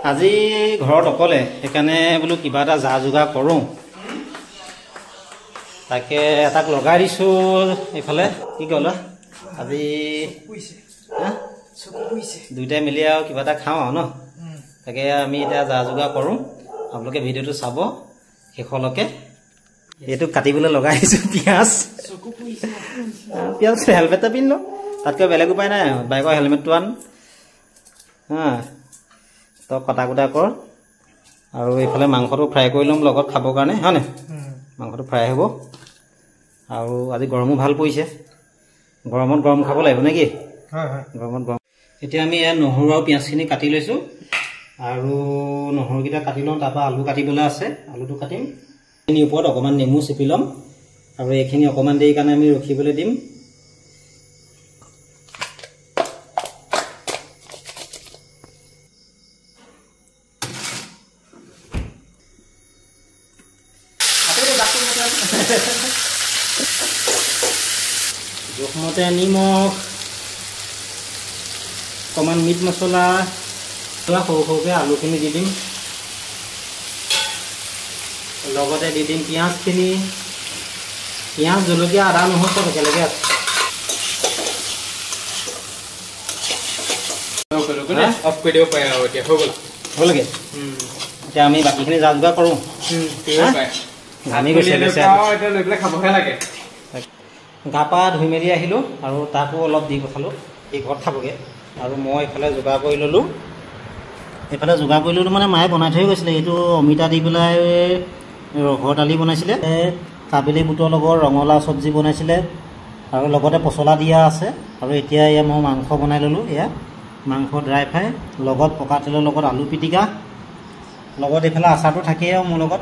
আজি ঘৰত অকলে সেইকাৰণে বোলো কিবা এটা যা যোগাৰ কৰোঁ তাকে এটাক লগাই দিছোঁ এইফালে কি ক'ল আজি দুইটাই মিলি আৰু কিবা এটা খাওঁ আৰু ন তাকে আমি এতিয়া যা যোগাৰ কৰোঁ আপোনালোকে ভিডিঅ'টো চাব শেষলৈকে এইটো কাটিবলৈ লগাই দিছোঁ পিঁয়াজ পিঁয়াজ হেলমেট এটা পিন্ধি লওঁ তাতকৈ বেলেগ উপায় নাই বাইকৰ হেলমেটটো আন তো কটা কুটা কৰ আৰু এইফালে মাংসটো ফ্ৰাই কৰি ল'ম লগত খাবৰ কাৰণে হয়নে মাংসটো ফ্ৰাই হ'ব আৰু আজি গৰমো ভাল পৰিছে গৰমত গৰম খাব লাগিব নেকি গৰমত গৰম এতিয়া আমি ইয়াত নহৰু আৰু পিঁয়াজখিনি কাটি লৈছোঁ আৰু নহৰুকেইটা কাটি লওঁ তাৰপৰা আলু কাটিবলৈ আছে আলুটো কাটিম এইখিনিৰ ওপৰত অকণমান নেমু চেপি ল'ম আৰু এইখিনি অকণমান দেৰি কাৰণে আমি ৰখিবলৈ দিম জোখমতে নিমখ অকণমান মিট মছলা সৰু সৰুকৈ আলুখিনি দি দিম লগতে দি দিম পিঁয়াজখিনি পিঁয়াজ জলকীয়া আদা নহৰু চব একেলগে আছে হ'লগৈ এতিয়া আমি বাকীখিনি যা যোগাৰ কৰোঁ ঘামি গৈছে গা পা ধুই মেলি আহিলোঁ আৰু তাকো অলপ দি পঠালোঁ এই ঘৰত খাবগৈ আৰু মই এইফালে যোগাৰ কৰি ল'লোঁ মানে মায়ে বনাই থৈ গৈছিলে এইটো অমিতা দি পেলাই ৰহৰ দালি বনাইছিলে কাবেলি বুটৰ লগত ৰঙালাও চব্জি বনাইছিলে আৰু লগতে পচলা দিয়া আছে আৰু এতিয়া এয়া মই মাংস বনাই ল'লোঁ এয়া মাংস ড্ৰাই ফ্ৰাই লগত পকা তেলৰ লগত আলু পিটিকা লগত এইফালে আচাৰটো থাকেই আৰু মোৰ লগত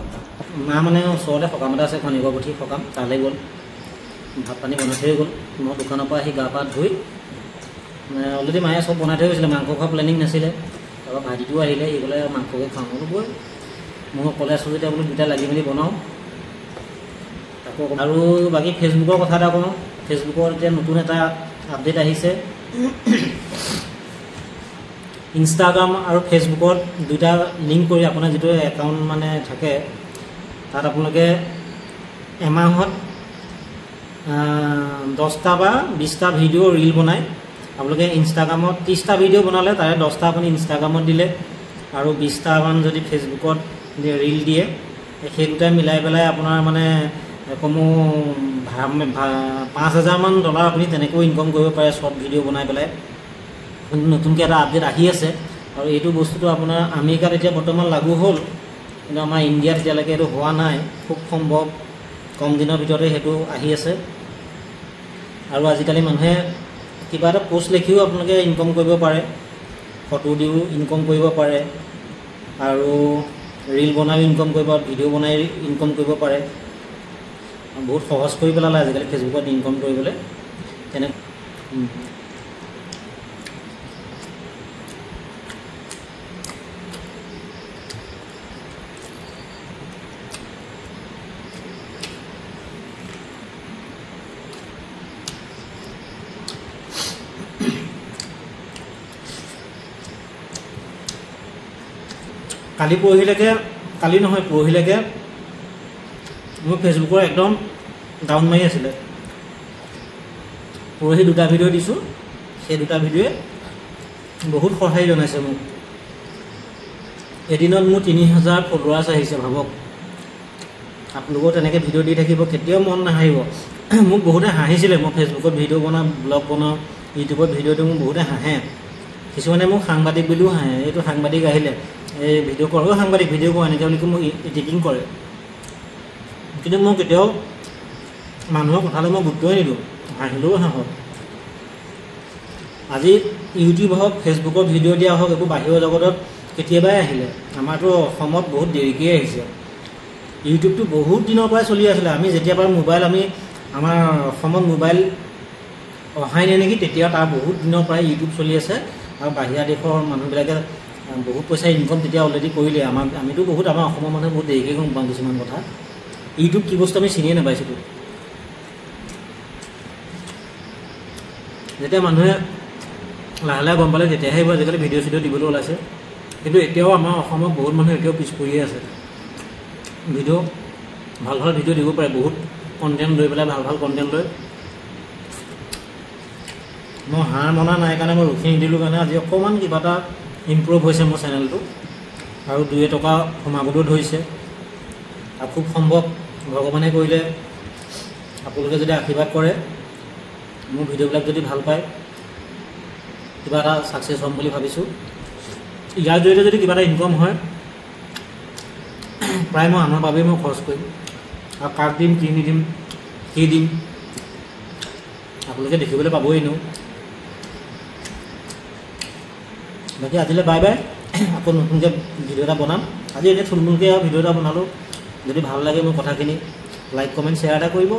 মা মানে ওচৰতে সকাম এটা আছে খনিকৰ পুঠি সকাম তালৈ গ'ল ভাত পানী বনাই থৈ গ'ল মই দোকানৰ পৰা আহি গা পা ধুই অলৰেডি মায়ে চব বনাই থৈ গৈছিলে মাংস খোৱা প্লেনিং নাছিলে তাৰপৰা ভাইটিটো আহিলে সি ক'লে মাংসকে খাওঁ বোলো বৈ মই অকলে আছোঁ যেতিয়া বোলো দুটা লাগি মেলি বনাওঁ আকৌ আৰু বাকী ফেচবুকৰ কথা এটা কওঁ ফেচবুকৰ এতিয়া নতুন এটা আপডেট আহিছে ইনষ্টাগ্ৰাম আৰু ফেচবুকত দুটা লিংক কৰি আপোনাৰ যিটো একাউণ্ট মানে থাকে তাত আপোনালোকে এমাহত 10টা বা 20টা ভিডিঅ' ৰিল বনায় আপোনালোকে ইনষ্টাগ্ৰামত 30টা ভিডিঅ' বনালে তাৰে 10টা আপুনি ইনষ্টাগ্ৰামত দিলে আৰু 20টামান যদি ফেচবুকত ৰিল দিয়ে সেই দুটাই মিলাই পেলাই আপোনাৰ মানে কমেও $5,000 আপুনি তেনেকৈ ইনকম কৰিব পাৰে শ্বৰ্ট ভিডিঅ' বনাই পেলাই নতুনকৈ এটা আপডেট আহি আছে আৰু এইটো বস্তুটো আপোনাৰ আমেৰিকাত এতিয়া বৰ্তমান লাগু হ'ল কিন্তু আমাৰ ইণ্ডিয়াত এতিয়ালৈকে এইটো হোৱা নাই খুব সম্ভৱ কম দিনৰ ভিতৰতে সেইটো আহি আছে আৰু আজিকালি মানুহে কিবা এটা পোষ্ট লিখিও আপোনালোকে ইনকম কৰিব পাৰে ফটো দিও ইনকম কৰিব পাৰে আৰু ৰিল বনাইও ইনকম কৰিব ভিডিঅ' বনাই ইনকম কৰিব পাৰে বহুত সহজ কৰি পেলালে আজিকালি ফেচবুকত ইনকম কৰিবলৈ তেনে পৰহিলৈকে মোৰ ফেচবুকৰ একদম ডাউন মাৰি আছিলে পৰহি 2টা ভিডিঅ' দিছোঁ সেই 2টা ভিডিঅ'য়ে বহুত সহায় জনাইছে মোক এদিনত মোৰ 3000 ফলোৱাৰ্ছ আহিছে ভাবক আপোনালোকেও তেনেকৈ ভিডিঅ' দি থাকিব কেতিয়াও মন নাহাৰিব মোক বহুতে হাঁহিছিলে মই ফেচবুকত ভিডিঅ' বনাওঁ ব্লগ বনাওঁ ইউটিউবত ভিডিঅ' দিওঁ মোক বহুতে হাঁহে কিছুমানে মোক সাংবাদিক বুলিও হাঁহে এইটো সাংবাদিক আহিলে এই ভিডিঅ' কৰোঁ সাংবাদিক ভিডিঅ' কৰোঁ এনেকৈ বুলি মোক এডিটিং কৰে কিন্তু মই কেতিয়াও মানুহৰ কথালৈ মই গুৰুত্বই নিদিওঁ হাঁহিলেও হাঁহক আজি ইউটিউব হওক ফেচবুকত ভিডিঅ' দিয়া হওক এইবোৰ বাহিৰৰ জগতত কেতিয়াবাই আহিলে আমাৰতো অসমত বহুত দেৰিকৈ আহিছে ইউটিউবটো বহুত দিনৰ পৰাই চলি আছিলে আমি যেতিয়াৰ পৰা মোবাইল আমাৰ অসমত মোবাইল অহাই নাই নেকি তেতিয়া তাৰ বহুত দিনৰ পৰাই ইউটিউব চলি আছে আৰু বাহিৰা দেশৰ মানুহবিলাকে বহুত পইচা ইনকম তেতিয়া অলৰেডি কৰিলে আমিতো বহুত আমাৰ অসমৰ মানুহে বহুত দেৰিকৈ গম পাওঁ কিছুমান কথা ইউটিউব কি বস্তু আমি চিনিয়ে নাপাইছিলোঁ যেতিয়া মানুহে লাহে লাহে গম পালে তেতিয়াহে আজিকালি ভিডিঅ' চিডিঅ' দিবলৈ ওলাইছে কিন্তু এতিয়াও আমাৰ অসমত বহুত মানুহ এতিয়াও পিছ পৰিয়ে আছে ভিডিঅ' ভাল ভাল ভিডিঅ' দিব পাৰে বহুত কণ্টেণ্ট লৈ পেলাই ভাল ভাল কণ্টেণ্ট লৈ মই হাৰ মনা নাই কাৰণে মই ৰখি নিদিলোঁ কাৰণে আজি অকণমান কিবা এটা ইম্প্ৰুভ হৈছে মোৰ চেনেলটো আৰু 2 টকা সোমাবলৈও ধৰিছে আৰু খুব সম্ভৱ ভগৱানে কৰিলে আপোনালোকে যদি আশীৰ্বাদ কৰে মোৰ ভিডিঅ'বিলাক যদি ভাল পায় কিবা এটা ছাকচেছ হ'ম বুলি ভাবিছোঁ ইয়াৰ জৰিয়তে যদি কিবা এটা ইনকাম হয় প্ৰায় মই আনৰ বাবেই মই খৰচ কৰিম আৰু কাক দিম কি নিদিম কি দিম আপোনালোকে দেখিবলৈ পাবই এনেও বাকী আজিলৈ বাই বাই আকৌ নতুনকৈ ভিডিঅ' এটা বনাম আজি এনেই থুলমূলকৈ ভিডিঅ' এটা বনালোঁ যদি ভাল লাগে মোৰ কথাখিনি লাইক কমেণ্ট শ্বেয়াৰ এটা কৰিব